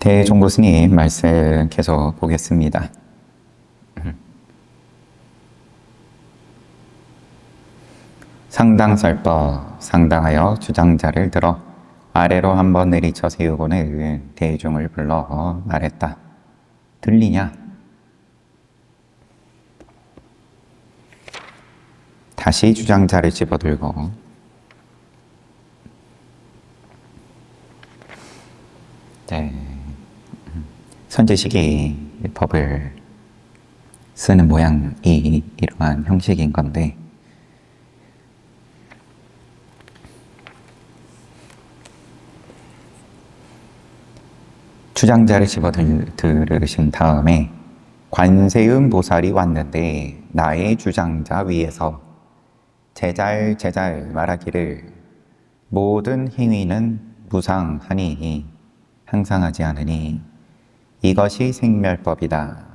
대종고 스님 말씀 계속 보겠습니다. 상당설법 상당하여 주장자를 들어 아래로 한번 내리쳐 세우고는 대중을 불러 말했다. 들리냐? 다시 주장자를 집어들고 선제식이 법을 쓰는 모양이 이러한 형식인 건데, 주장자를 집어들으신 다음에 관세음 보살이 왔는데 나의 주장자 위에서 제잘 말하기를 모든 행위는 무상하니 항상하지 않으니 이것이 생멸법이다.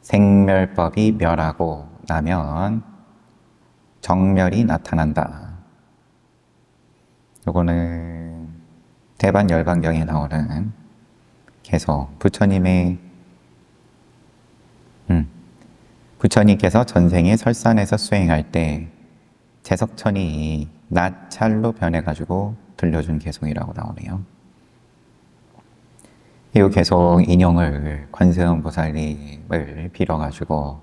생멸법이 멸하고 나면 정멸이 나타난다. 요거는 대반열반경에 나오는 계속 부처님께서 전생에 설산에서 수행할 때 제석천이 나찰로 변해가지고 들려준 개송이라고 나오네요. 이 개송 인용을 관세음 보살님을 빌어가지고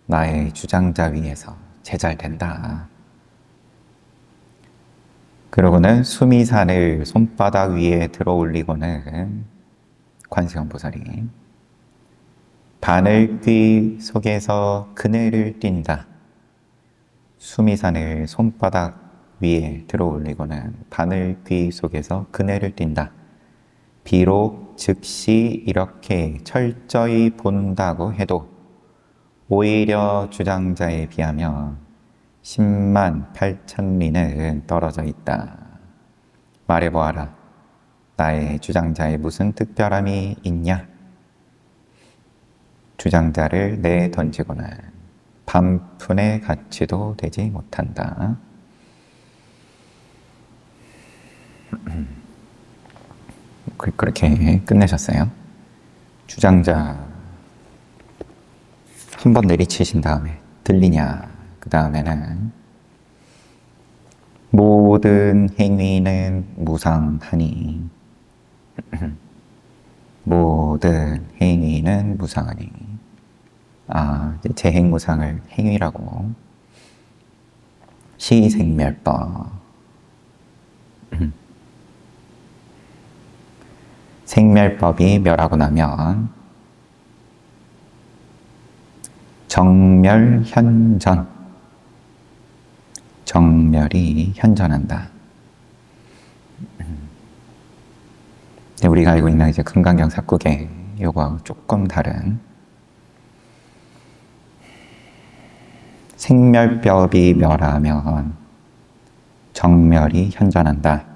나의 주장자 위에서 제잘된다. 그러고는 수미산을 손바닥 위에 들어 올리고는 관세음 보살이 바늘귀 속에서 그네를 띈다. 수미산을 손바닥 위에 들어 올리고는 바늘귀 속에서 그네를 띈다. 비록 즉시 이렇게 철저히 본다고 해도 오히려 주장자에 비하면 10만 8천리는 떨어져 있다. 말해보아라. 나의 주장자에 무슨 특별함이 있냐? 주장자를 내던지고는 반푼의 가치도 되지 못한다. 그렇게 끝내셨어요. 주장자 한번 내리치신 다음에 들리냐? 그 다음에는 모든 행위는 무상하니 모든 행위는 무상하니 재행무상을 행위라고 시생멸법 생멸법이 멸하고 나면 정멸현전 정멸이 현전한다. 우리가 알고 있는 이제 금강경 사국의 요거하고 조금 다른 생멸법이 멸하면 정멸이 현전한다.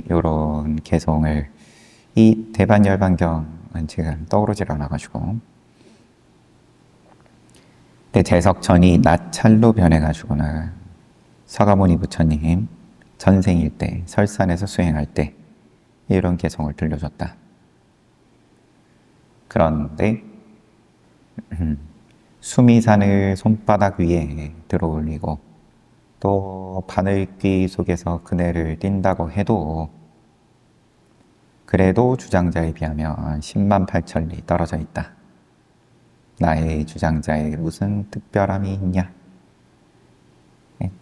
요런 개송을 이 대반열반경은 지금 떠오르질 않아가지고 근데 제석천이 나찰로 변해가지고는 서가모니 부처님 전생일 때 설산에서 수행할 때 이런 개송을 들려줬다. 그런데 수미산을 손바닥 위에 들어 올리고 또 바늘귀 속에서 그네를 띈다고 해도 그래도 주장자에 비하면 10만 8천리 떨어져 있다. 나의 주장자에 무슨 특별함이 있냐?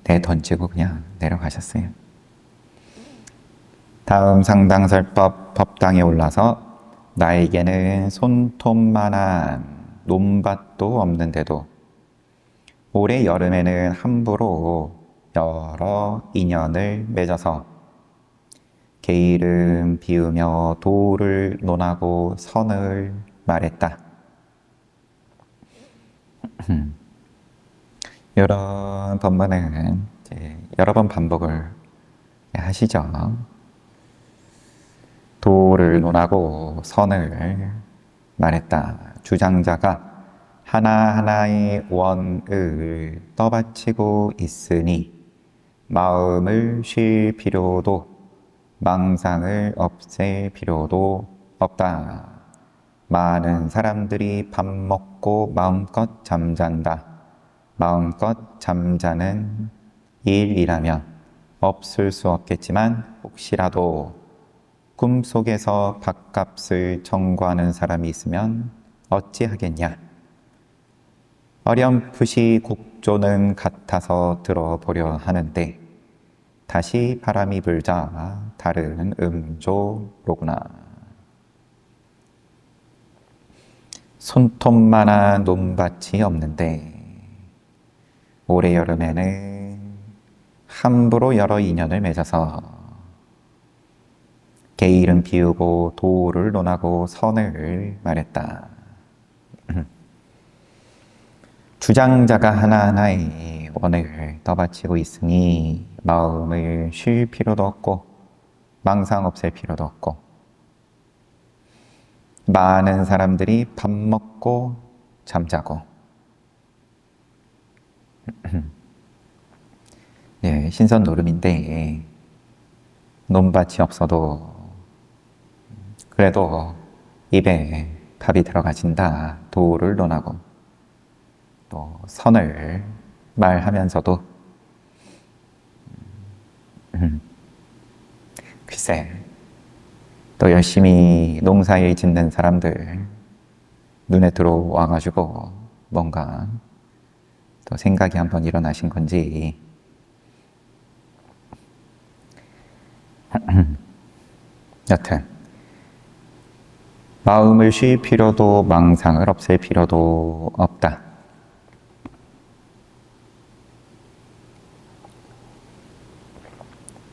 내던지고 그냥 내려가셨어요. 다음 상당설법 법당에 올라서 나에게는 손톱만한 논밭도 없는데도 올해 여름에는 함부로 여러 인연을 맺어서 게으름 비우며 도를 논하고 선을 말했다. 이런 법문은 이제 여러 번 반복을 하시죠. 도를 논하고 선을 말했다. 주장자가 하나하나의 원을 떠받치고 있으니 마음을 쉴 필요도 망상을 없앨 필요도 없다. 많은 사람들이 밥 먹고 마음껏 잠잔다. 마음껏 잠자는 일이라면 없을 수 없겠지만 혹시라도 꿈속에서 밥값을 청구하는 사람이 있으면 어찌하겠냐. 어렴풋이 곡조는 같아서 들어보려 하는데 다시 바람이 불자 다른 음조로구나. 손톱만한 논밭이 없는데 올해 여름에는 함부로 여러 인연을 맺어서 게으름 피우고 도를 논하고 선을 말했다. 주장자가 하나하나의 원을 떠받치고 있으니 마음을 쉴 필요도 없고 망상 없앨 필요도 없고 많은 사람들이 밥 먹고 잠자고 네, 신선 노름인데 논밭이 없어도 그래도 입에 밥이 들어가진다. 도를 논하고 또 선을 말하면서도 글쎄 또 열심히 농사일 짓는 사람들 눈에 들어와가지고 뭔가 또 생각이 한번 일어나신 건지 여튼 마음을 쉴 필요도 망상을 없앨 필요도 없다.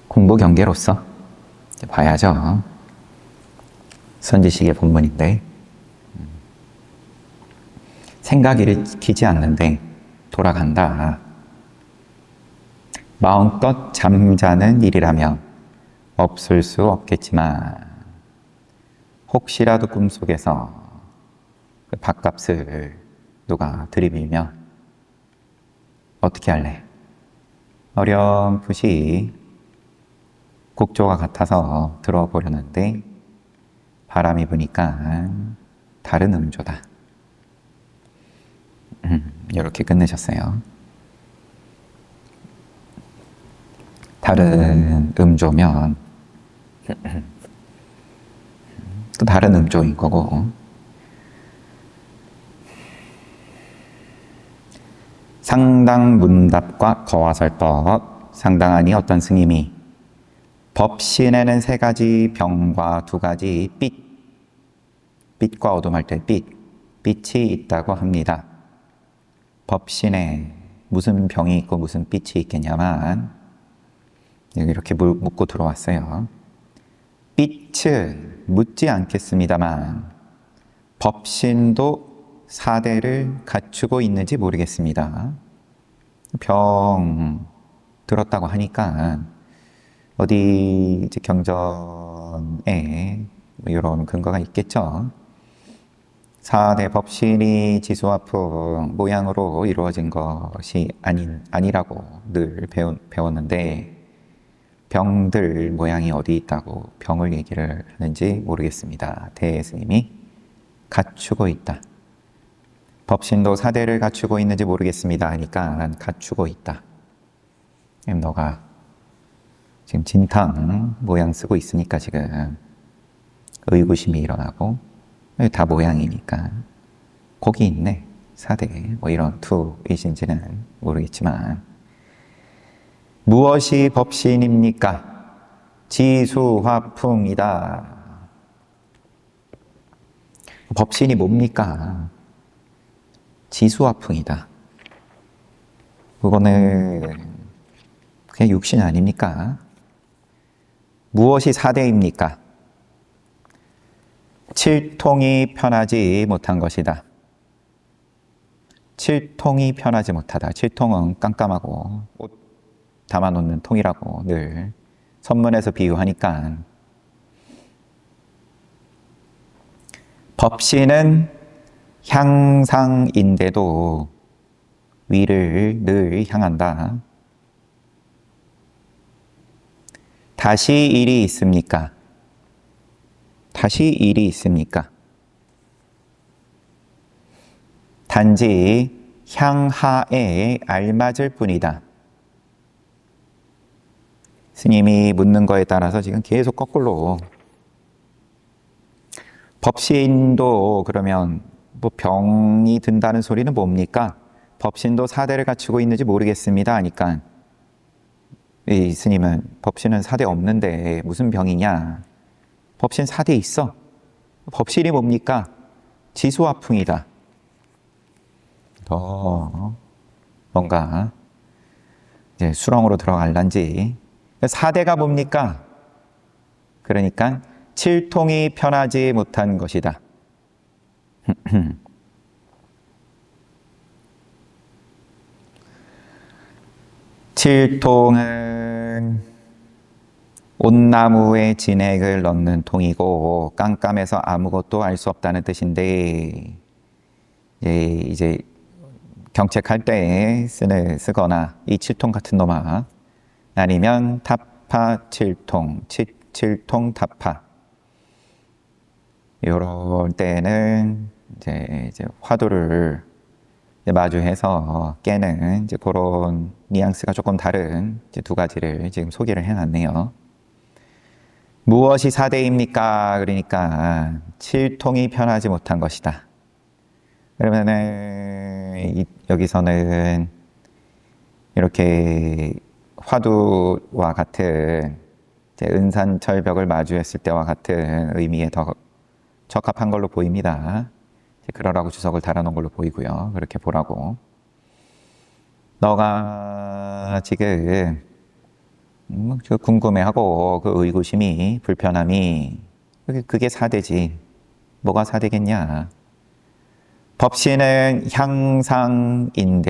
공부 경계로서 봐야죠. 선지식의 본문인데 생각이 일으키지 않는데 돌아간다. 마음껏 잠자는 일이라면 없을 수 없겠지만 혹시라도 꿈속에서 그 밥값을 누가 들이밀면 어떻게 할래? 어렴풋이 곡조가 같아서 들어보려는데 바람이 부니까 다른 음조다. 이렇게 끝내셨어요. 다른 음조면 또 다른 음조인 거고 상당 문답과 거화설법 상당하니 어떤 스님이 법신에는 3가지 병과 2가지 빛과 어둠할 때 빛이 있다고 합니다. 법신에 무슨 병이 있고 무슨 빛이 있겠냐만 이렇게 묻고 들어왔어요. 빛은 묻지 않겠습니다만 법신도 4대를 갖추고 있는지 모르겠습니다. 병 들었다고 하니까 어디 이제 경전에 이런 근거가 있겠죠. 4대 법신이 지수화풍 모양으로 이루어진 것이 아니라고 늘 배웠는데 병들 모양이 어디 있다고 병을 얘기를 하는지 모르겠습니다. 대스님이 갖추고 있다. 법신도 4대를 갖추고 있는지 모르겠습니다 하니까 난 갖추고 있다. 너가 지금 진탕 모양 쓰고 있으니까 지금 의구심이 일어나고 다 모양이니까 거기 있네 4대 뭐 이런 투이신지는 모르겠지만 무엇이 법신입니까? 지수화풍이다. 법신이 뭡니까? 지수화풍이다. 그거는 그냥 육신 아닙니까? 무엇이 4대입니까? 칠통이 편하지 못한 것이다. 칠통이 편하지 못하다. 칠통은 깜깜하고 옷 담아놓는 통이라고 늘 선문에서 비유하니까 법신은 향상인데도 위를 늘 향한다. 다시 일이 있습니까? 다시 일이 있습니까? 단지 향하에 알맞을 뿐이다. 스님이 묻는 거에 따라서 지금 계속 거꾸로 법신도 그러면 뭐 병이 든다는 소리는 뭡니까? 법신도 사대를 갖추고 있는지 모르겠습니다 하니까 이 스님은 법신은 사대 없는데 무슨 병이냐? 법신 사대 있어. 법신이 뭡니까? 지수화풍이다. 더 뭔가 이제 수렁으로 들어갈란지. 사대가 뭡니까? 그러니까 칠통이 편하지 못한 것이다. 칠통은 온나무에 진액을 넣는 통이고 깜깜해서 아무것도 알 수 없다는 뜻인데 이제 경책할 때 쓰거나 이 칠통 같은 놈아 아니면 타파 칠통, 칠통 타파 이럴 때는 이제 화두를 마주해서 깨는 이제 그런 뉘앙스가 조금 다른 이제 두 가지를 지금 소개를 해놨네요. 무엇이 사대입니까? 그러니까 칠통이 편하지 못한 것이다. 그러면은 여기서는 이렇게 화두와 같은 이제 은산철벽을 마주했을 때와 같은 의미에 더 적합한 걸로 보입니다. 그러라고 주석을 달아놓은 걸로 보이고요. 그렇게 보라고. 너가 지금 궁금해하고 그 의구심이 불편함이 그게 사대지. 뭐가 사대겠냐? 법신은 향상인데도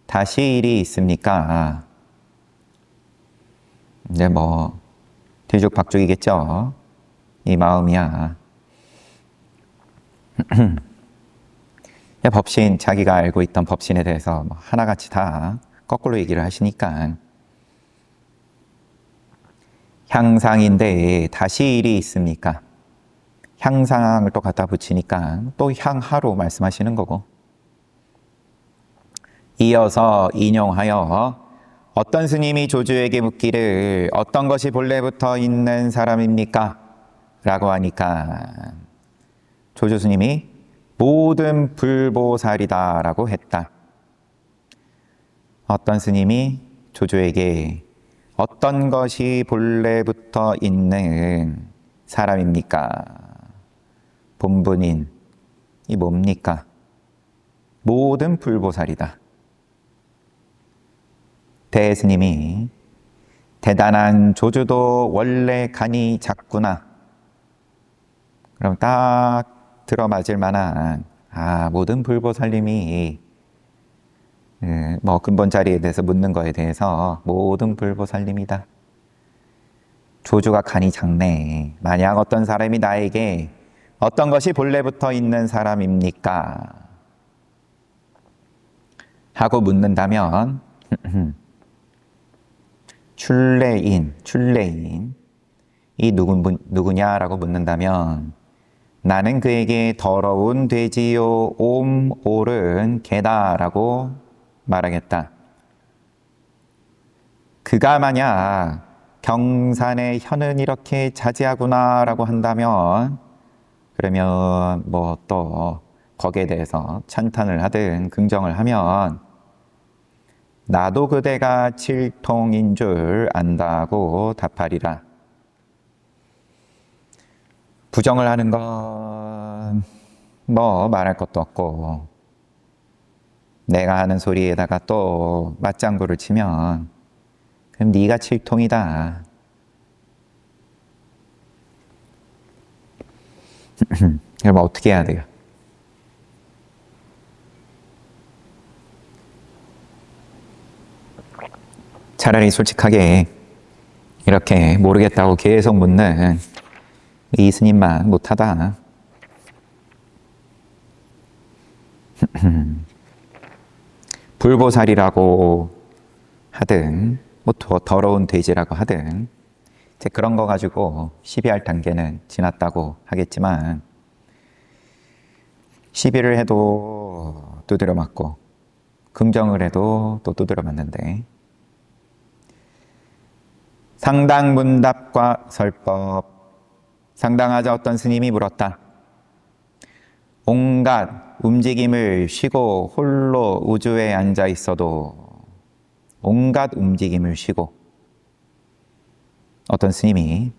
다시 일이 있습니까? 이제 뭐 뒤죽박죽이겠죠. 이 마음이야. 법신, 자기가 알고 있던 법신에 대해서 하나같이 다 거꾸로 얘기를 하시니까 향상인데 다시 일이 있습니까? 향상을 또 갖다 붙이니까 또 향하로 말씀하시는 거고, 이어서 인용하여 어떤 스님이 조주에게 묻기를 어떤 것이 본래부터 있는 사람입니까? 라고 하니까 조주 스님이 모든 불보살이다 라고 했다. 어떤 스님이 조주에게 어떤 것이 본래부터 있는 사람입니까? 본분인 이 뭡니까? 모든 불보살이다. 대스님이 대단한 조주도 원래 간이 작구나. 그럼 딱 들어맞을 만한 모든 불보살님이 뭐 근본 자리에 대해서 묻는 거에 대해서 모든 불보살님이다. 조주가 간이 작네. 만약 어떤 사람이 나에게 어떤 것이 본래부터 있는 사람입니까? 하고 묻는다면 출래인 이 누구냐라고 묻는다면 나는 그에게 더러운 돼지요 옴 개다라고 말하겠다. 그가 만약 경산의 혀는 이렇게 자지하구나라고 한다면 그러면 뭐 또 거기에 대해서 찬탄을 하든 긍정을 하면 나도 그대가 칠통인 줄 안다고 답하리라. 부정을 하는 건 뭐 말할 것도 없고 내가 하는 소리에다가 또 맞장구를 치면 그럼 네가 칠통이다. 그럼 어떻게 해야 돼요? 차라리 솔직하게 이렇게 모르겠다고 계속 묻는 이 스님만 못하다. 불보살이라고 하든 뭐 더러운 돼지라고 하든 이제 그런 거 가지고 시비할 단계는 지났다고 하겠지만 시비를 해도 두드려 맞고 긍정을 해도 또 두드려 맞는데 상당문답과 설법. 상당하자 어떤 스님이 물었다. 온갖 움직임을 쉬고 홀로 우주에 앉아 있어도 온갖 움직임을 쉬고 어떤 스님이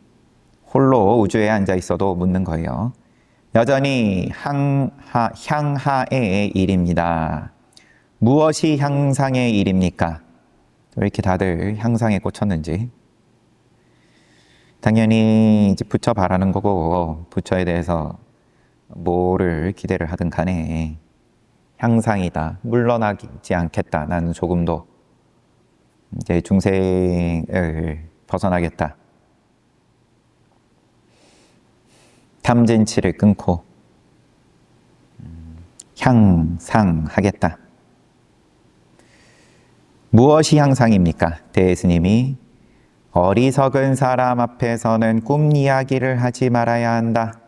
홀로 우주에 앉아 있어도 묻는 거예요. 여전히 향하의 일입니다. 무엇이 향상의 일입니까? 왜 이렇게 다들 향상에 꽂혔는지. 당연히 이제 부처 바라는 거고 부처에 대해서 뭐를 기대를 하든 간에 향상이다. 물러나지 않겠다. 나는 조금도 이제 중생을 벗어나겠다. 탐진치를 끊고 향상하겠다. 무엇이 향상입니까? 대스님이 어리석은 사람 앞에서는 꿈 이야기를 하지 말아야 한다.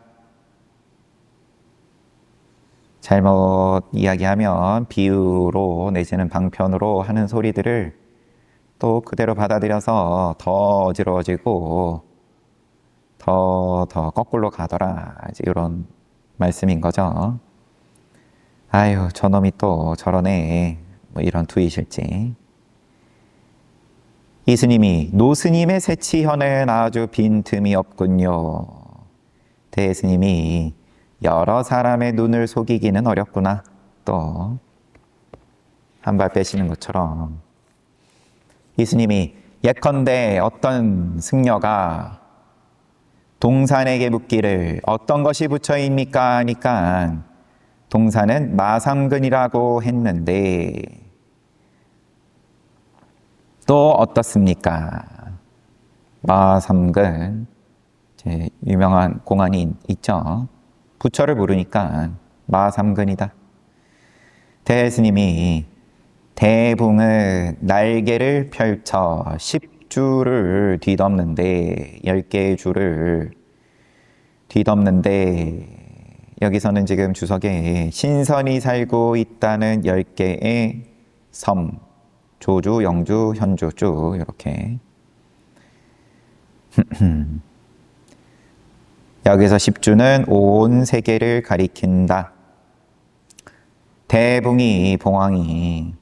잘못 이야기하면 비유로 내지는 방편으로 하는 소리들을 또 그대로 받아들여서 더 어지러워지고 더 거꾸로 가더라. 이런 말씀인 거죠. 아유, 저놈이 또 저러네. 뭐 이런 투이실지. 이 스님이 노스님의 세치현은 아주 빈틈이 없군요. 대스님이 여러 사람의 눈을 속이기는 어렵구나. 또 한 발 빼시는 것처럼 이 스님이 예컨대 어떤 승려가 동산에게 묻기를 어떤 것이 부처입니까? 하니까 동산은 마삼근이라고 했는데 또 어떻습니까? 마삼근, 제 유명한 공안이 있죠. 부처를 모르니까 마삼근이다. 대스님이 대붕은 날개를 펼쳐 10줄을 뒤덮는데 10개의 줄을 뒤덮는데 여기서는 지금 주석에 신선이 살고 있다는 10개의 섬 조주, 영주, 현주 쭉 이렇게 여기서 10주는 온 세계를 가리킨다. 대붕이 봉황이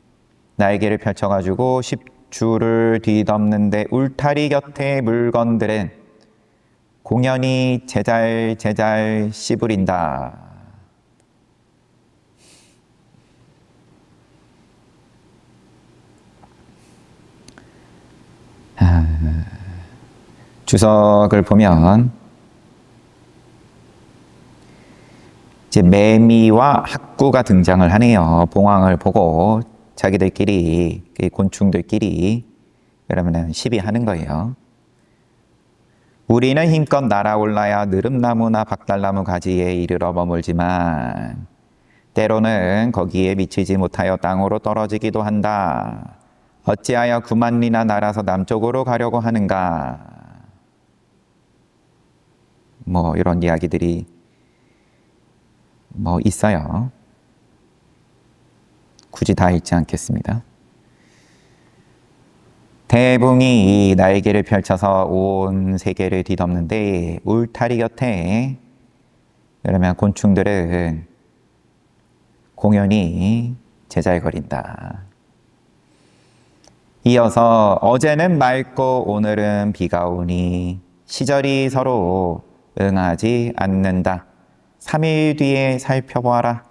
날개를 펼쳐가지고 10주를 뒤덮는데 울타리 곁에 물건들은 공연히 제잘 씨부린다. 주석을 보면 이제 매미와 학구가 등장을 하네요. 봉황을 보고 자기들끼리 곤충들끼리 그러면은 시비하는 거예요. 우리는 힘껏 날아올라야 느릅나무나 박달나무 가지에 이르러 머물지만 때로는 거기에 미치지 못하여 땅으로 떨어지기도 한다. 어찌하여 9만리나 날아서 남쪽으로 가려고 하는가? 뭐 이런 이야기들이 뭐 있어요. 굳이 다 읽지 않겠습니다. 대붕이 날개를 펼쳐서 온 세계를 뒤덮는데 울타리 곁에 그러면 곤충들은 공연히 제잘거린다. 이어서 어제는 맑고 오늘은 비가 오니 시절이 서로 응하지 않는다. 3일 뒤에 살펴보아라.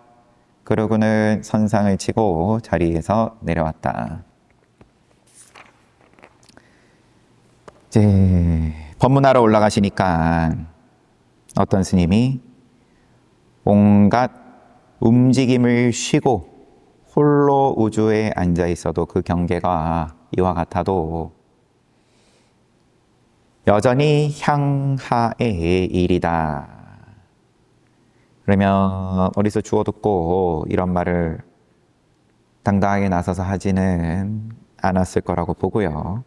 그러고는 선상을 치고 자리에서 내려왔다. 이제 법문하러 올라가시니까 어떤 스님이 온갖 움직임을 쉬고 홀로 우주에 앉아 있어도 그 경계가 이와 같아도 여전히 향하의 일이다. 그러면 어디서 주워 듣고 이런 말을 당당하게 나서서 하지는 않았을 거라고 보고요.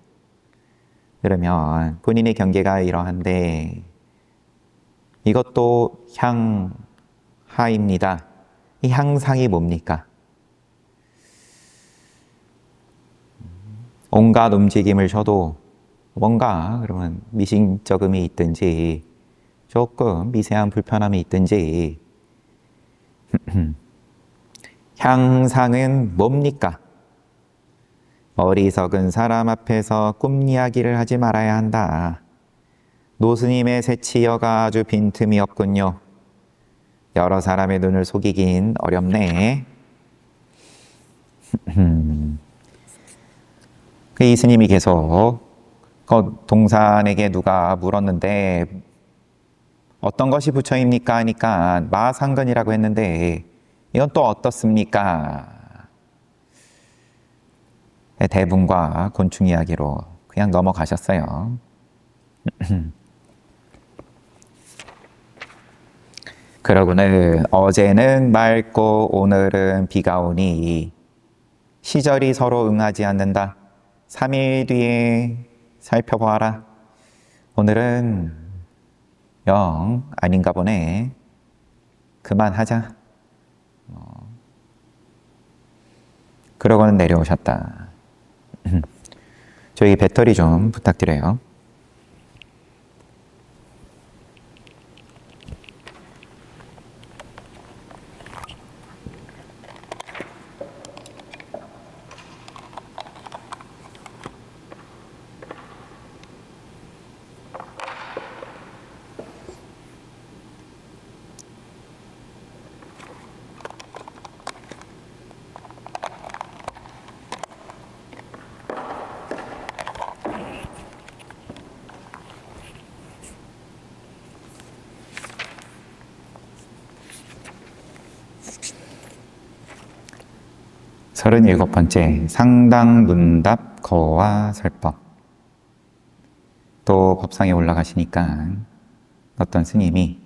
그러면 본인의 경계가 이러한데 이것도 향하입니다. 이 향상이 뭡니까? 온갖 움직임을 줘도 뭔가 그러면 미심쩍음이 있든지 조금 미세한 불편함이 있든지 향상은 뭡니까? 어리석은 사람 앞에서 꿈 이야기를 하지 말아야 한다. 노스님의 새치여가 아주 빈틈이 없군요. 여러 사람의 눈을 속이긴 어렵네. 그 이스님이 계속 동산에게 누가 물었는데 어떤 것이 부처입니까? 하니까 마상근이라고 했는데 이건 또 어떻습니까? 대분과 곤충 이야기로 그냥 넘어가셨어요. 그러고는 어제는 맑고 오늘은 비가 오니 시절이 서로 응하지 않는다. 3일 뒤에 살펴보아라. 오늘은 영 아닌가 보네. 그만하자. 그러고는 내려오셨다. 저희 배터리 좀 부탁드려요. 서른일곱 번째 상당 문답 거와 설법. 또 법상에 올라가시니까 어떤 스님이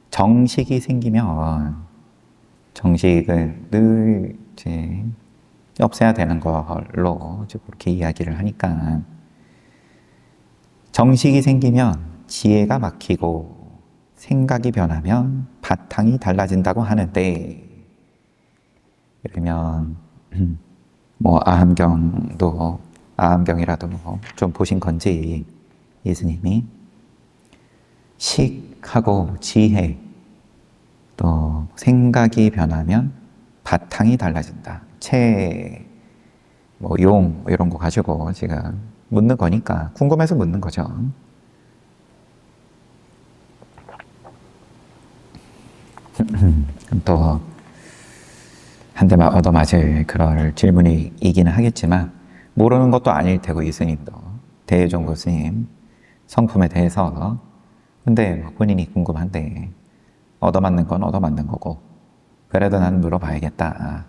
정식이 생기면 정식은 늘 이제 없애야 되는 걸로 그렇게 이야기를 하니까 정식이 생기면 지혜가 막히고 생각이 변하면 바탕이 달라진다고 하는데 그러면 뭐 아함경이라도 좀 보신 건지 예수님이 식하고 지혜 또 생각이 변하면 바탕이 달라진다. 용 이런 거 가지고 지금 묻는 거니까 궁금해서 묻는 거죠. 또 한 대만 얻어맞을 그럴 질문이기는 하겠지만 모르는 것도 아닐 테고 이 스님도 대종고 스님 성품에 대해서 근데 본인이 궁금한데 얻어맞는 건 얻어맞는 거고 그래도 난 물어봐야겠다.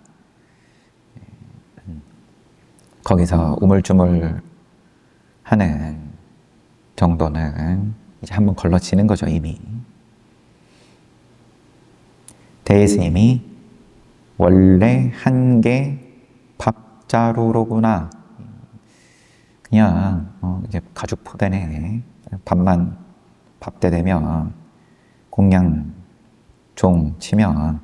거기서 우물쭈물 하는 정도는 이제 한번 걸러지는 거죠 이미. 대스님이 원래 한 개 밥자루로구나. 그냥 이제 가죽 포대네. 밥만 밥때 되면 공양 종 치면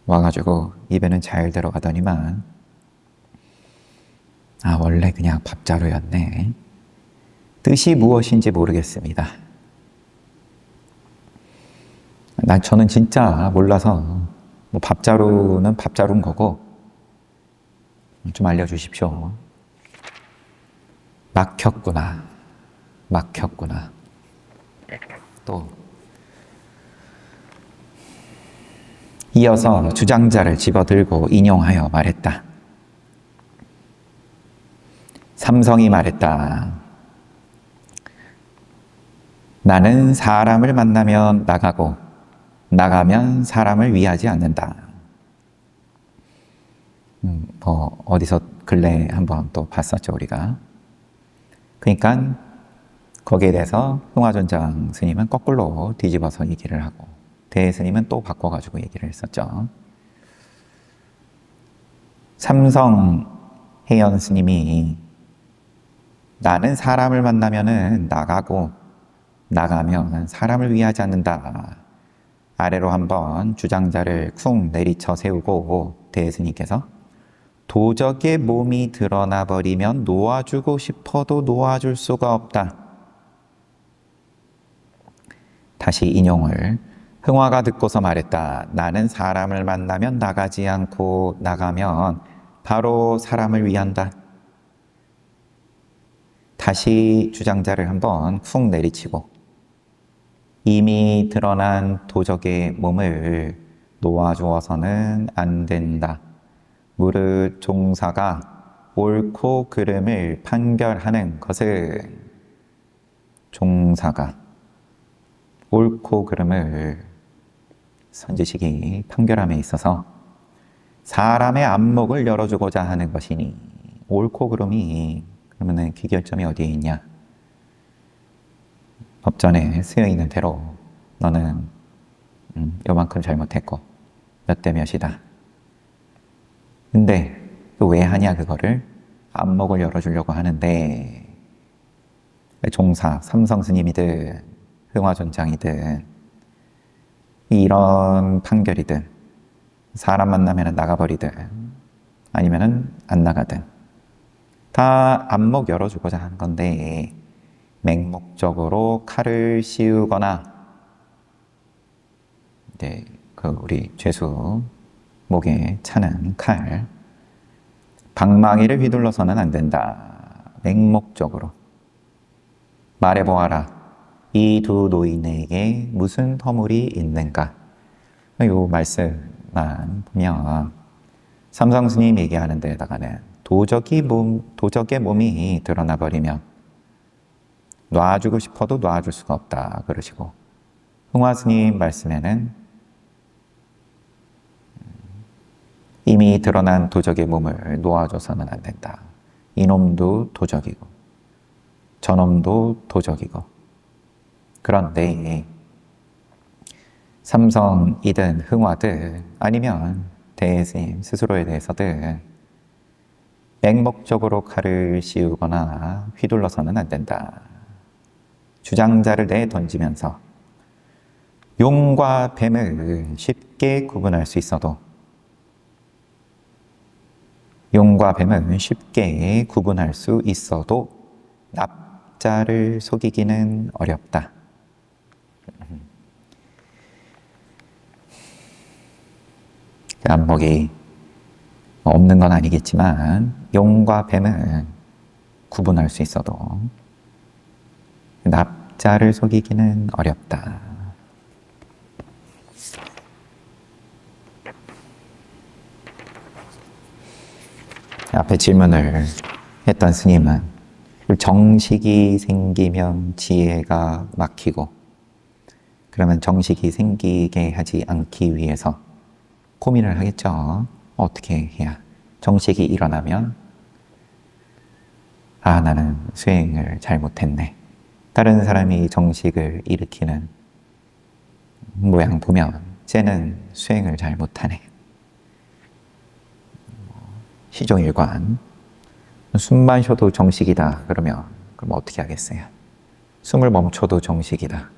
와가지고 입에는 잘 들어가더니만 원래 그냥 밥자루였네. 뜻이 무엇인지 모르겠습니다. 저는 진짜 몰라서 뭐 밥자루는 밥자루인 거고 좀 알려주십시오. 막혔구나. 또 이어서 주장자를 집어들고 인용하여 말했다. 삼성이 말했다. 나는 사람을 만나면 나가고 나가면 사람을 위하지 않는다. 어디서 근래 한번 또 봤었죠 우리가. 그러니까 거기에 대해서 흥화전장 스님은 거꾸로 뒤집어서 얘기를 하고 대스님은 또 바꿔가지고 얘기를 했었죠. 삼성 해연 스님이 나는 사람을 만나면은 나가고 나가면 사람을 위하지 않는다. 아래로 한번 주장자를 쿵 내리쳐 세우고 대스님께서 도적의 몸이 드러나 버리면 놓아주고 싶어도 놓아줄 수가 없다. 다시 인용을 흥화가 듣고서 말했다. 나는 사람을 만나면 나가지 않고 나가면 바로 사람을 위한다. 다시 주장자를 한번 쿵 내리치고 이미 드러난 도적의 몸을 놓아주어서는 안 된다. 무릇 종사가 옳고 그름을 판결하는 것은 종사가 옳고 그름을 선지식이 판결함에 있어서 사람의 안목을 열어주고자 하는 것이니 옳고 그름이 그러면은 귀결점이 어디에 있냐? 법전에 쓰여 있는 대로 너는 요만큼 잘못했고 몇 대 몇이다. 근데 또 왜 하냐 그거를? 안목을 열어주려고 하는데 종사, 삼성스님이든 흥화존장이든 이런 판결이든 사람 만나면 나가버리든 아니면 안 나가든 다 안목 열어주고자 하는 건데 맹목적으로 칼을 씌우거나 이제 그 우리 죄수 목에 차는 칼 방망이를 휘둘러서는 안 된다. 맹목적으로 말해보아라. 이 두 노인에게 무슨 허물이 있는가? 이 말씀만 보면 삼성스님 얘기하는 데다가는 도적의 몸이 드러나 버리면 놔주고 싶어도 놔줄 수가 없다 그러시고 흥화스님 말씀에는 이미 드러난 도적의 몸을 놓아줘서는 안 된다. 이놈도 도적이고 저놈도 도적이고 그런데 삼성이든 흥화든 아니면 대스님 스스로에 대해서든 맹목적으로 칼을 씌우거나 휘둘러서는 안 된다. 주장자를 내던지면서 용과 뱀을 쉽게 구분할 수 있어도 용과 뱀은 쉽게 구분할 수 있어도 납자를 속이기는 어렵다. 안목이 없는 건 아니겠지만 용과 뱀은 구분할 수 있어도 납자를 속이기는 어렵다. 앞에 질문을 했던 스님은 정식이 생기면 지혜가 막히고 그러면 정식이 생기게 하지 않기 위해서 고민을 하겠죠. 어떻게 해야 정식이 일어나면 나는 수행을 잘못했네. 다른 사람이 정식을 일으키는 모양 보면 쟤는 수행을 잘 못하네. 시종일관 숨만 쉬어도 정식이다 그러면 그럼 어떻게 하겠어요? 숨을 멈춰도 정식이다.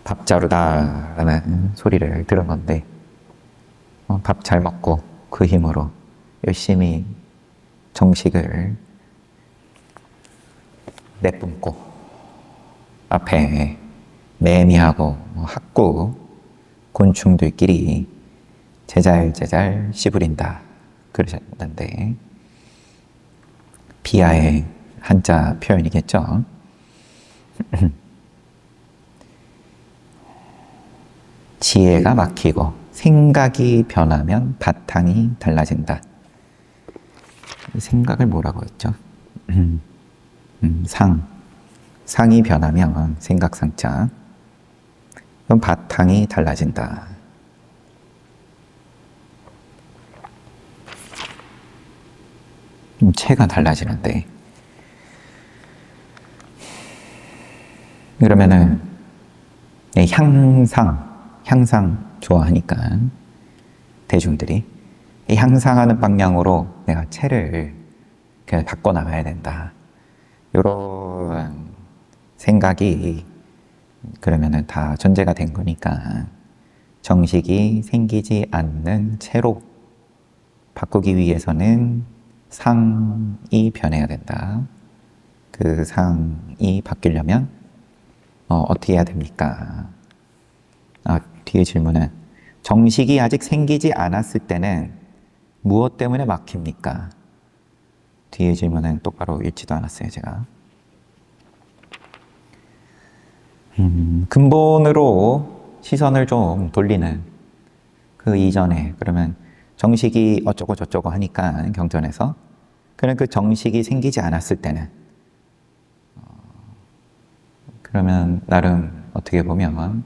밥자루다라는 소리를 들은 건데 밥 잘 먹고 그 힘으로 열심히 정식을 내뿜고 앞에 매미하고 학구 곤충들끼리 제잘제잘 씨부린다 그러셨는데 비하의 한자 표현이겠죠. 지혜가 막히고 생각이 변하면 바탕이 달라진다. 생각을 뭐라고 했죠? 상이 변하면 생각상자 그럼 바탕이 달라진다. 체가 달라지는데 그러면은 향상 좋아하니까 대중들이 향상하는 방향으로 내가 체를 바꿔나가야 된다. 이런 생각이 그러면은 다 존재가 된 거니까 정식이 생기지 않는 채로 바꾸기 위해서는 상이 변해야 된다. 그 상이 바뀌려면 어떻게 해야 됩니까? 뒤에 질문은 정식이 아직 생기지 않았을 때는 무엇 때문에 막힙니까? 뒤에 질문은 똑바로 읽지도 않았어요, 제가. 근본으로 시선을 좀 돌리는 그 이전에 그러면 정식이 어쩌고 저쩌고 하니까 경전에서 그런 그 정식이 생기지 않았을 때는 그러면 나름 어떻게 보면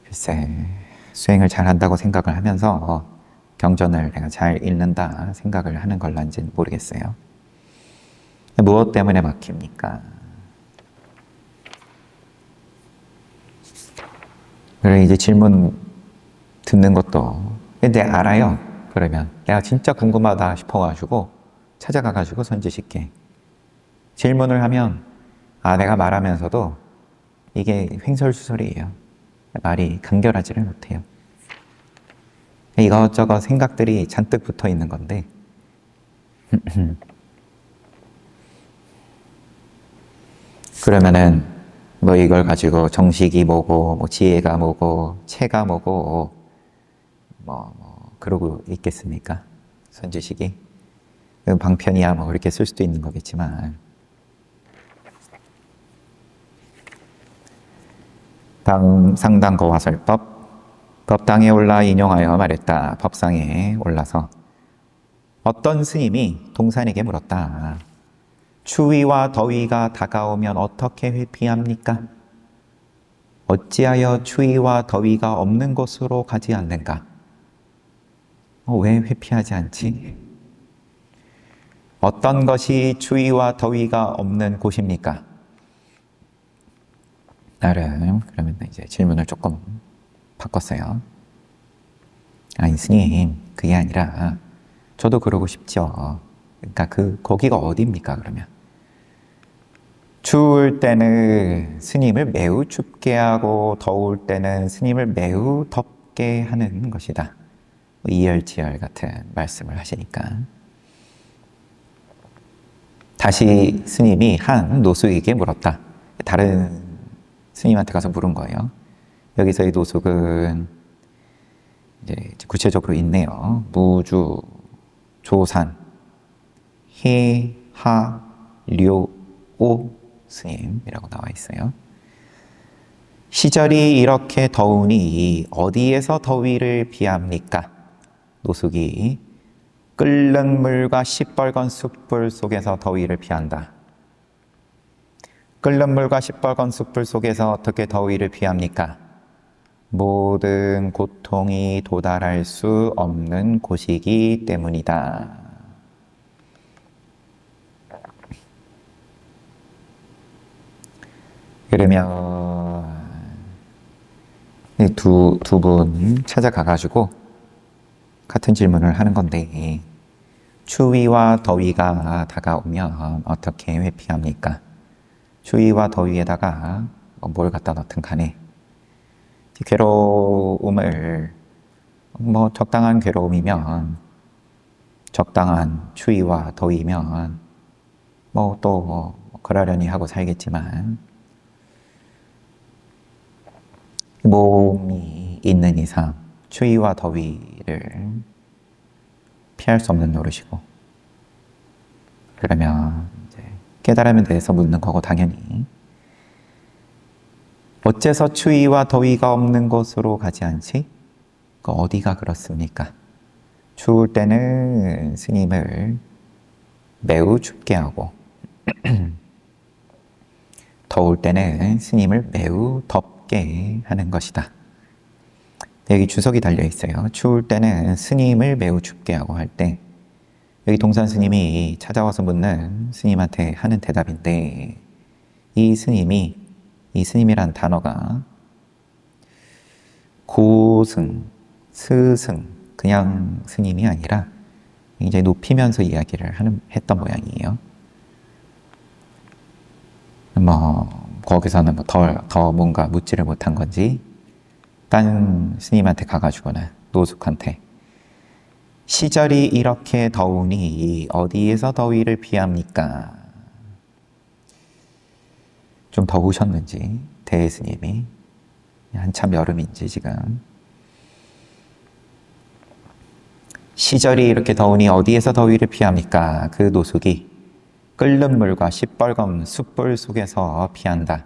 글쎄 수행을 잘한다고 생각을 하면서 경전을 내가 잘 읽는다 생각을 하는 걸란지는 모르겠어요. 무엇 때문에 막힙니까? 그래 이제 질문 듣는 것도 근데 알아요. 그러면 내가 진짜 궁금하다 싶어가지고 찾아가가지고 선지식게 질문을 하면 내가 말하면서도 이게 횡설수설이에요. 말이 간결하지를 못해요. 이것저것 생각들이 잔뜩 붙어 있는 건데 그러면은 뭐 이걸 가지고 정식이 뭐고 뭐 지혜가 뭐고 체가 뭐고 그러고 있겠습니까? 선지식이 방편이야 뭐 이렇게 쓸 수도 있는 거겠지만 상당 거화설법 법당에 올라 인용하여 말했다. 법상에 올라서 어떤 스님이 동산에게 물었다. 추위와 더위가 다가오면 어떻게 회피합니까? 어찌하여 추위와 더위가 없는 곳으로 가지 않는가? 왜 회피하지 않지? 어떤 것이 추위와 더위가 없는 곳입니까? 나름 그러면 이제 질문을 조금 바꿨어요. 아니 스님 그게 아니라 저도 그러고 싶죠. 그러니까 거기가 어디입니까 그러면? 추울 때는 스님을 매우 춥게 하고 더울 때는 스님을 매우 덥게 하는 것이다. 이열치열 같은 말씀을 하시니까 다시 스님이 한 노숙에게 물었다. 다른 스님한테 가서 물은 거예요. 여기서 이 노숙은 이제 구체적으로 있네요. 무주, 조산, 해, 하, 료, 오 스님이라고 나와 있어요. 시절이 이렇게 더우니 어디에서 더위를 피합니까? 노숙이 끓는 물과 시뻘건 숯불 속에서 더위를 피한다. 끓는 물과 시뻘건 숯불 속에서 어떻게 더위를 피합니까? 모든 고통이 도달할 수 없는 곳이기 때문이다. 그러면 두 분 찾아가가지고 같은 질문을 하는 건데 추위와 더위가 다가오면 어떻게 회피합니까? 추위와 더위에다가 뭘 갖다 넣든 간에 괴로움을 적당한 괴로움이면 적당한 추위와 더위면 또 그러려니 하고 살겠지만 몸이 있는 이상 추위와 더위를 피할 수 없는 노릇이고 그러면 이제 깨달음에 대해서 묻는 거고 당연히 어째서 추위와 더위가 없는 곳으로 가지 않지? 어디가 그렇습니까? 추울 때는 스님을 매우 춥게 하고 더울 때는 스님을 매우 덥게 하는 것이다. 여기 주석이 달려 있어요. 추울 때는 스님을 매우 춥게 하고 할 때 여기 동산 스님이 찾아와서 묻는 스님한테 하는 대답인데 이 스님이란 단어가 고승, 스승, 그냥 스님이 아니라 굉장히 높이면서 이야기를 했던 모양이에요. 거기서는 더 뭔가 묻지를 못한 건지, 딴 스님한테 가가지고는, 노숙한테, 시절이 이렇게 더우니 어디에서 더위를 피합니까? 좀 더우셨는지, 대스님이. 한참 여름인지 지금. 시절이 이렇게 더우니 어디에서 더위를 피합니까? 그 노숙이 끓는 물과 시뻘건 숯불 속에서 피한다.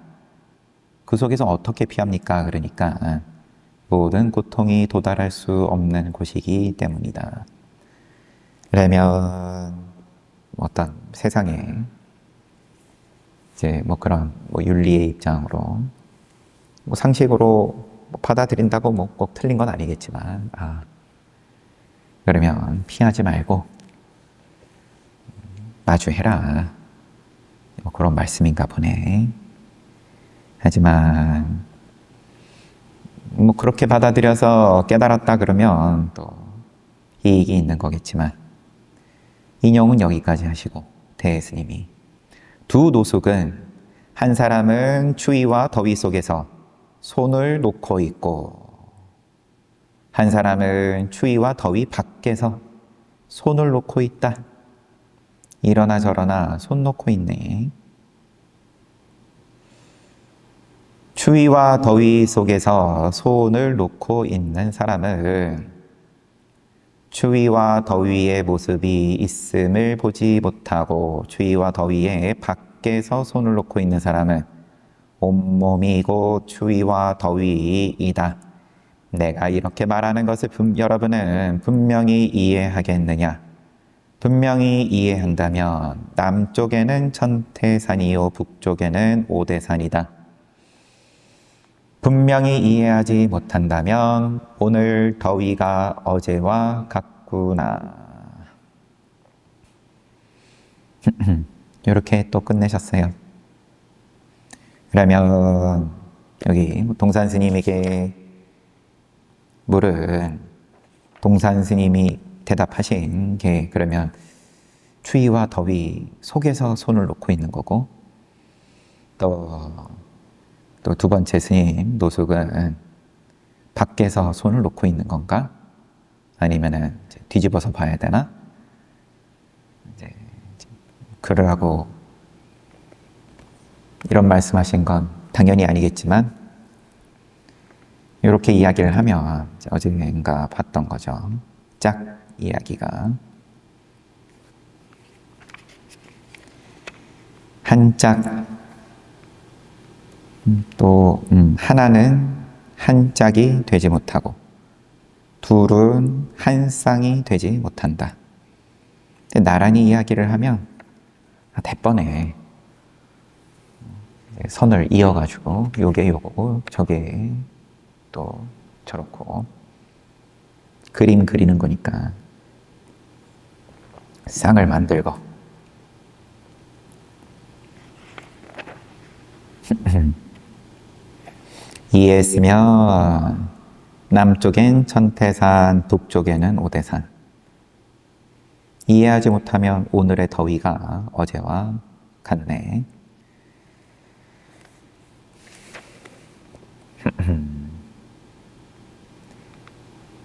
그 속에서 어떻게 피합니까? 그러니까 모든 고통이 도달할 수 없는 곳이기 때문이다. 그러면 어떤 세상에 이제 그런 윤리의 입장으로 상식으로 받아들인다고 꼭 틀린 건 아니겠지만, 그러면 피하지 말고 마주해라. 그런 말씀인가 보네. 하지만 그렇게 받아들여서 깨달았다 그러면 또 이익이 있는 거겠지만, 인용은 여기까지 하시고, 대스님이 두 노숙은 한 사람은 추위와 더위 속에서 손을 놓고 있고, 한 사람은 추위와 더위 밖에서 손을 놓고 있다. 이러나 저러나 손 놓고 있네. 추위와 더위 속에서 손을 놓고 있는 사람은 추위와 더위의 모습이 있음을 보지 못하고, 추위와 더위의 밖에서 손을 놓고 있는 사람은 온몸이 곧 추위와 더위이다. 내가 이렇게 말하는 것을 여러분은 분명히 이해하겠느냐? 분명히 이해한다면 남쪽에는 천태산이요 북쪽에는 오대산이다. 분명히 이해하지 못한다면 오늘 더위가 어제와 같구나. 이렇게 또 끝내셨어요. 그러면 여기 동산 스님에게 물은 동산 스님이 대답하신 게, 그러면 추위와 더위 속에서 손을 놓고 있는 거고, 또 두 번째 스님 노숙은 밖에서 손을 놓고 있는 건가? 아니면은 뒤집어서 봐야 되나? 그러라고 이런 말씀하신 건 당연히 아니겠지만, 이렇게 이야기를 하면 어젠가 봤던 거죠. 짝 이야기가. 한 짝, 또 하나는 한 짝이 되지 못하고 둘은 한 쌍이 되지 못한다. 나란히 이야기를 하면 대번에 선을 이어가지고 요게 요거고 저게 또 저렇고 그림 그리는 거니까 쌍을 만들고 이해했으면 남쪽엔 천태산, 북쪽에는 오대산. 이해하지 못하면 오늘의 더위가 어제와 같네.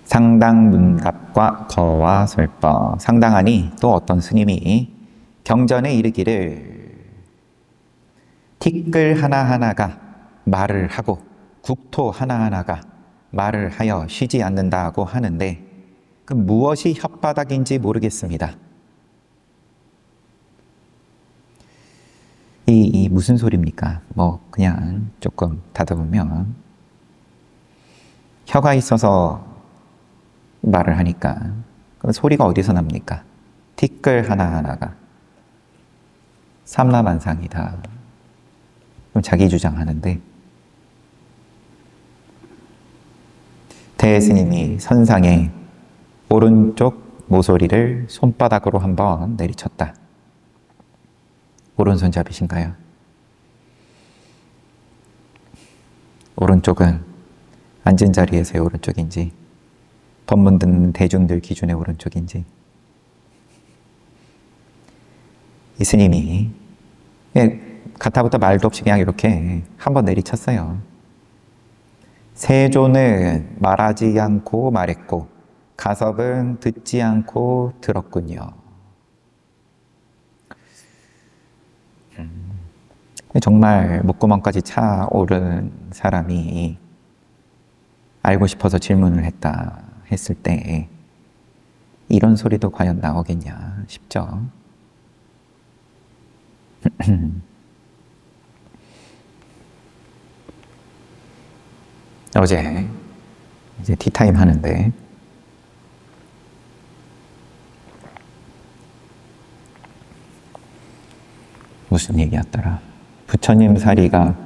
상당 문갑과 거와 설법. 상당하니 또 어떤 스님이 경전에 이르기를 티끌 하나하나가 말을 하고 국토 하나하나가 말을 하여 쉬지 않는다고 하는데, 그 무엇이 혓바닥인지 모르겠습니다. 이 무슨 소리입니까? 그냥 조금 다듬으면 혀가 있어서 말을 하니까 그럼 소리가 어디서 납니까? 티끌 하나하나가 삼라만상이다. 그럼 자기 주장하는데, 대스님이 선상에 오른쪽 모서리를 손바닥으로 한번 내리쳤다. 오른손잡이신가요? 오른쪽은 앉은 자리에서의 오른쪽인지 법문 듣는 대중들 기준의 오른쪽인지. 이 스님이 가타부터 말도 없이 그냥 이렇게 한번 내리쳤어요. 세존은 말하지 않고 말했고 가섭은 듣지 않고 들었군요. 정말 목구멍까지 차오른 사람이 알고 싶어서 질문을 했을 때 이런 소리도 과연 나오겠냐 싶죠. 어제 이제 티타임 하는데 무슨 얘기였더라. 부처님 사리가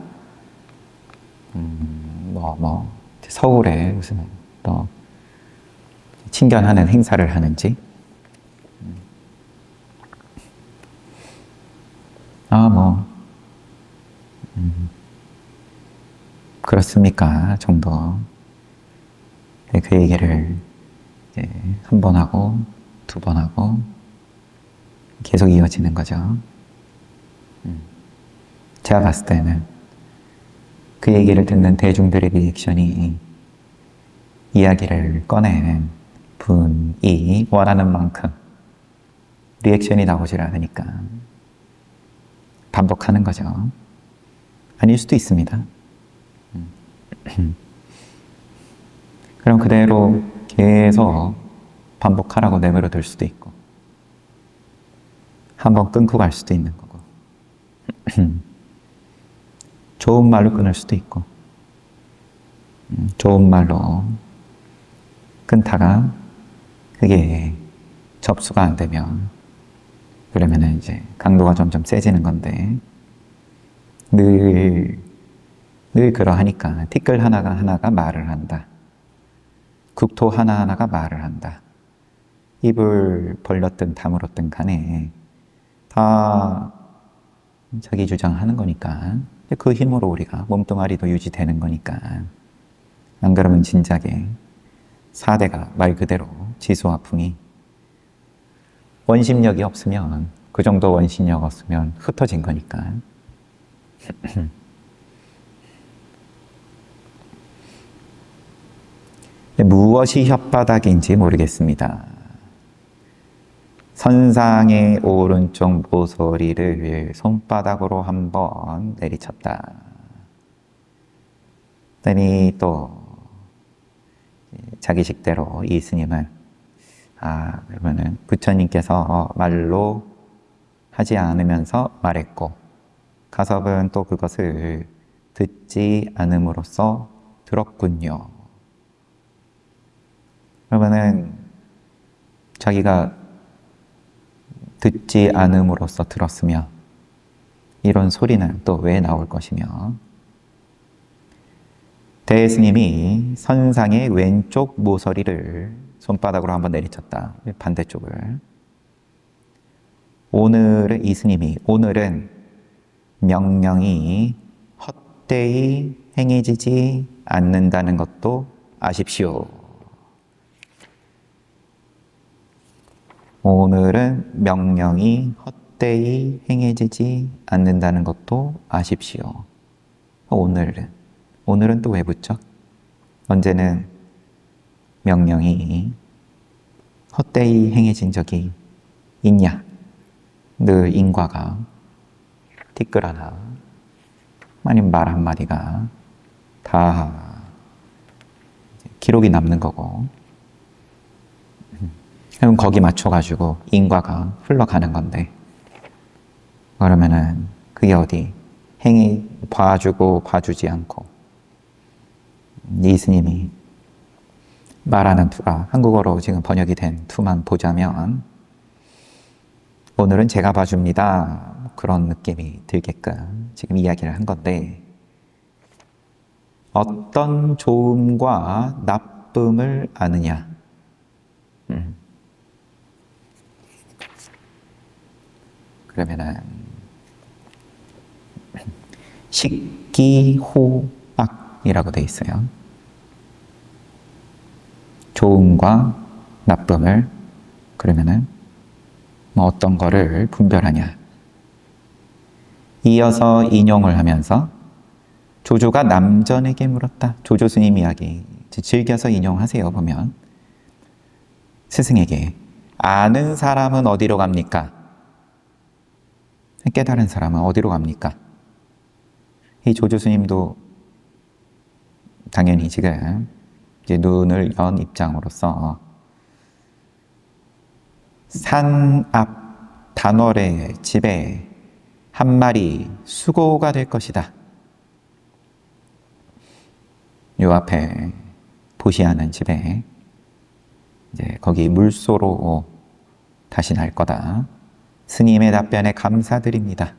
서울에 무슨 또 친견하는 행사를 하는지 그렇습니까 정도. 그 얘기를 이제 한 번 하고 두 번 하고 계속 이어지는 거죠. 제가 봤을 때는 그 얘기를 듣는 대중들의 리액션이 이야기를 꺼낸 분이 원하는 만큼 리액션이 나오질 않으니까 반복하는 거죠. 아닐 수도 있습니다. 그럼 그대로 계속 반복하라고 내버려둘 수도 있고 한번 끊고 갈 수도 있는 거고 좋은 말로 끊을 수도 있고 좋은 말로 끊다가 그게 접수가 안 되면 그러면은 이제 강도가 점점 세지는 건데 늘 그러하니까 티끌 하나가 말을 한다. 국토 하나하나가 말을 한다. 입을 벌렸든 다물었든 간에 다 자기 주장하는 거니까 그 힘으로 우리가 몸뚱아리도 유지되는 거니까 안 그러면 진작에 4대가 말 그대로 지수화풍이 원심력이 없으면 그 정도 원심력 없으면 흩어진 거니까 무엇이 혓바닥인지 모르겠습니다. 선상의 오른쪽 모서리를 손바닥으로 한번 내리쳤다. 그랬더니 또 자기 식대로 이 스님은 그러면은 부처님께서 말로 하지 않으면서 말했고 가섭은 또 그것을 듣지 않음으로써 들었군요. 그러면은 자기가 듣지 않음으로써 들었으며 이런 소리는 또 왜 나올 것이며 대스님이 선상의 왼쪽 모서리를 손바닥으로 한번 내리쳤다. 반대쪽을. 오늘은 이 스님이 오늘은 명령이 헛되이 행해지지 않는다는 것도 아십시오. 오늘은 명령이 헛되이 행해지지 않는다는 것도 아십시오. 오늘은 또 왜 붙죠? 언제는 명령이 헛되이 행해진 적이 있냐? 늘 인과가 티끌 하나 아니면 말 한마디가 다 기록이 남는 거고 그럼 거기 맞춰가지고 인과가 흘러가는 건데 그러면은 그게 어디 행위 봐주고 봐주지 않고 이 스님이 말하는 투가 한국어로 지금 번역이 된 투만 보자면 오늘은 제가 봐줍니다. 그런 느낌이 들게끔 지금 이야기를 한 건데 어떤 좋음과 나쁨을 아느냐? 그러면은 식기호박이라고 돼 있어요. 좋음과 나쁨을 그러면은 뭐 어떤 거를 분별하냐. 이어서 인용을 하면서 조조가 남전에게 물었다. 조조 스님 이야기 즐겨서 인용하세요. 보면 스승에게 아는 사람은 어디로 갑니까? 깨달은 사람은 어디로 갑니까? 이 조조 스님도 당연히 지금 이제 눈을 연 입장으로서 산 앞 단월의 집에 한 마리 수고가 될 것이다. 요 앞에 보시하는 집에 이제 거기 물소로 다시 날 거다. 스님의 답변에 감사드립니다.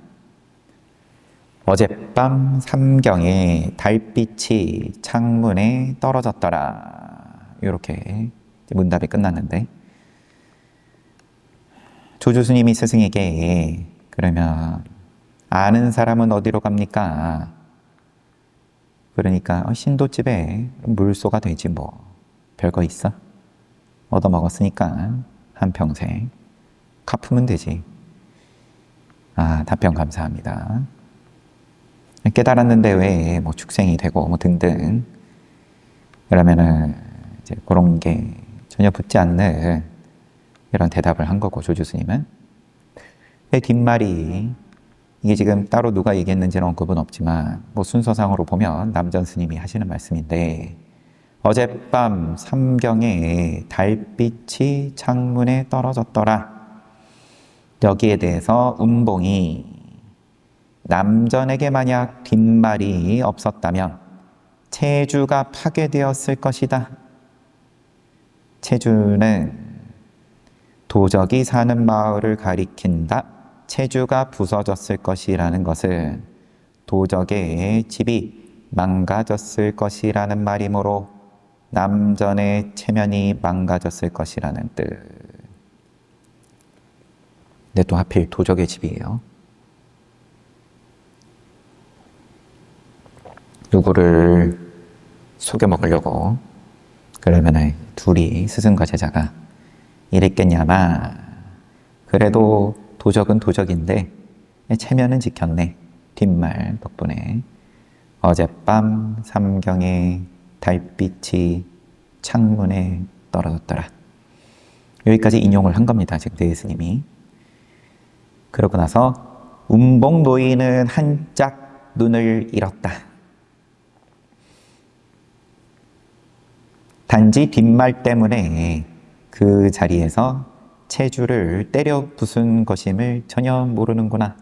어젯밤 삼경에 달빛이 창문에 떨어졌더라. 이렇게 문답이 끝났는데 조조 스님이 스승에게 그러면 아는 사람은 어디로 갑니까? 그러니까 신도집에 물소가 되지 뭐 별거 있어? 얻어먹었으니까 한평생 갚으면 되지. 답변 감사합니다. 깨달았는데 왜 뭐 축생이 되고 뭐 등등 그러면은 이제 그런 게 전혀 붙지 않는 이런 대답을 한 거고 조조 스님은 뒷말이 이게 지금 따로 누가 얘기했는지는 언급은 없지만 뭐 순서상으로 보면 남전 스님이 하시는 말씀인데 어젯밤 삼경에 달빛이 창문에 떨어졌더라. 여기에 대해서 운봉이 남전에게 만약 뒷말이 없었다면 체주가 파괴되었을 것이다. 체주는 도적이 사는 마을을 가리킨다. 체주가 부서졌을 것이라는 것은 도적의 집이 망가졌을 것이라는 말이므로 남전의 체면이 망가졌을 것이라는 뜻. 근데 또 하필 도적의 집이에요. 누구를 속여 먹으려고 그러면 둘이 스승과 제자가 이랬겠냐마. 그래도 도적은 도적인데 체면은 지켰네. 뒷말 덕분에 어젯밤 삼경에 달빛이 창문에 떨어졌더라. 여기까지 인용을 한 겁니다. 지금 대스님이. 그러고 나서 운봉 노인은 한짝 눈을 잃었다. 단지 뒷말 때문에 그 자리에서 체주를 때려 부순 것임을 전혀 모르는구나.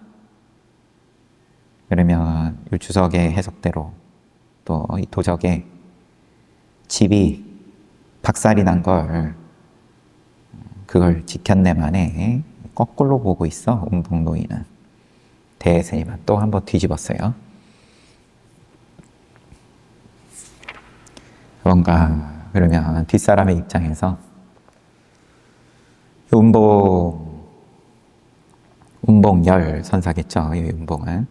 그러면 이 주석의 해석대로 또 이 도적의 집이 박살이 난 걸 그걸 지켰네만에 거꾸로 보고 있어. 운봉노인은. 대스님은 또 한번 뒤집었어요. 뭔가 그러면 뒷사람의 입장에서 운봉열 선사겠죠. 이 운봉은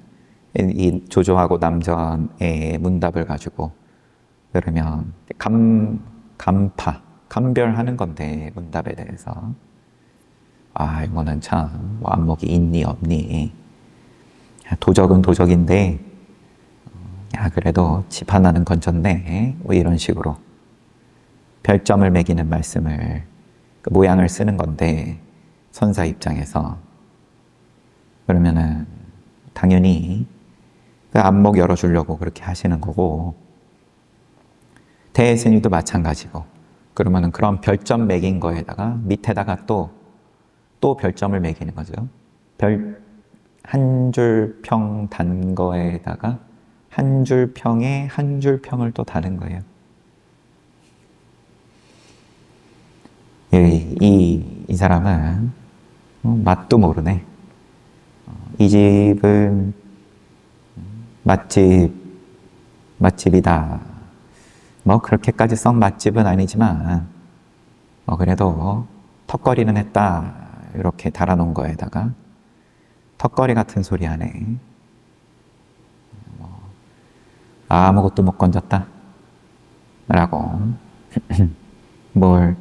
이 조조하고 남전의 문답을 가지고 그러면 감별하는 건데 문답에 대해서 이거는 참 뭐 안목이 있니 없니. 도적은 도적인데 그래도 집 하나는 건졌네. 뭐 이런 식으로 별점을 매기는 말씀을 그 모양을 쓰는 건데 선사 입장에서 그러면은 당연히 그 안목 열어주려고 그렇게 하시는 거고 대스님도 마찬가지고 그러면은 그런 별점 매긴 거에다가 밑에다가 또 별점을 매기는 거죠. 한 줄 평 단 거에다가 한 줄 평에 한 줄 평을 또 다는 거예요. 이 사람은 맛도 모르네. 이 집은 맛집이다. 뭐 그렇게까지 썩 맛집은 아니지만 그래도 턱걸이는 했다. 이렇게 달아놓은 거에다가 턱걸이 같은 소리 하네. 아무것도 못 건졌다. 라고 뭘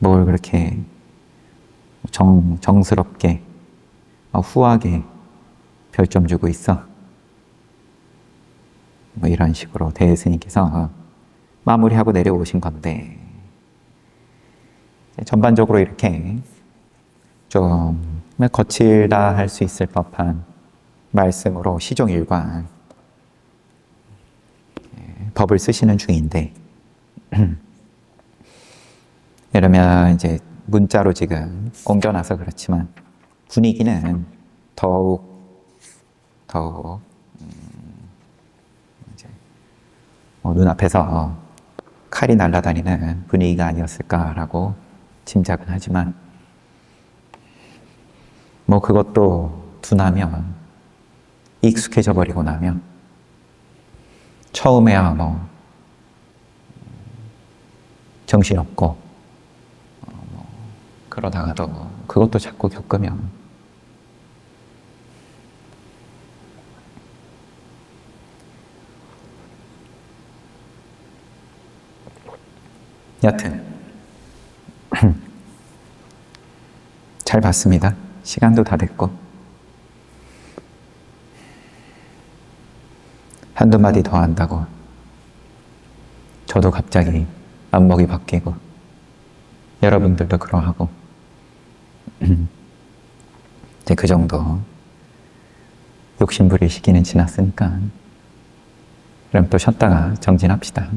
그렇게 정스럽게, 후하게 별점 주고 있어? 뭐 이런 식으로 대스님께서 마무리하고 내려오신 건데, 전반적으로 이렇게 좀 거칠다 할 수 있을 법한 말씀으로 시종일관 법을 쓰시는 중인데, 이러면 이제 문자로 지금 옮겨놔서 그렇지만 분위기는 더욱 이제 눈앞에서 칼이 날아다니는 분위기가 아니었을까라고 짐작은 하지만, 뭐 그것도 두나면, 익숙해져 버리고 나면, 처음에야 뭐 정신없고 그러다가도 그것도 자꾸 겪으면 여튼 잘 봤습니다. 시간도 다 됐고 한두 마디 더 한다고 저도 갑자기 안목이 바뀌고 여러분들도 그러하고 이제 그 정도 욕심부릴 시기는 지났으니까 그럼 또 쉬었다가 정진합시다.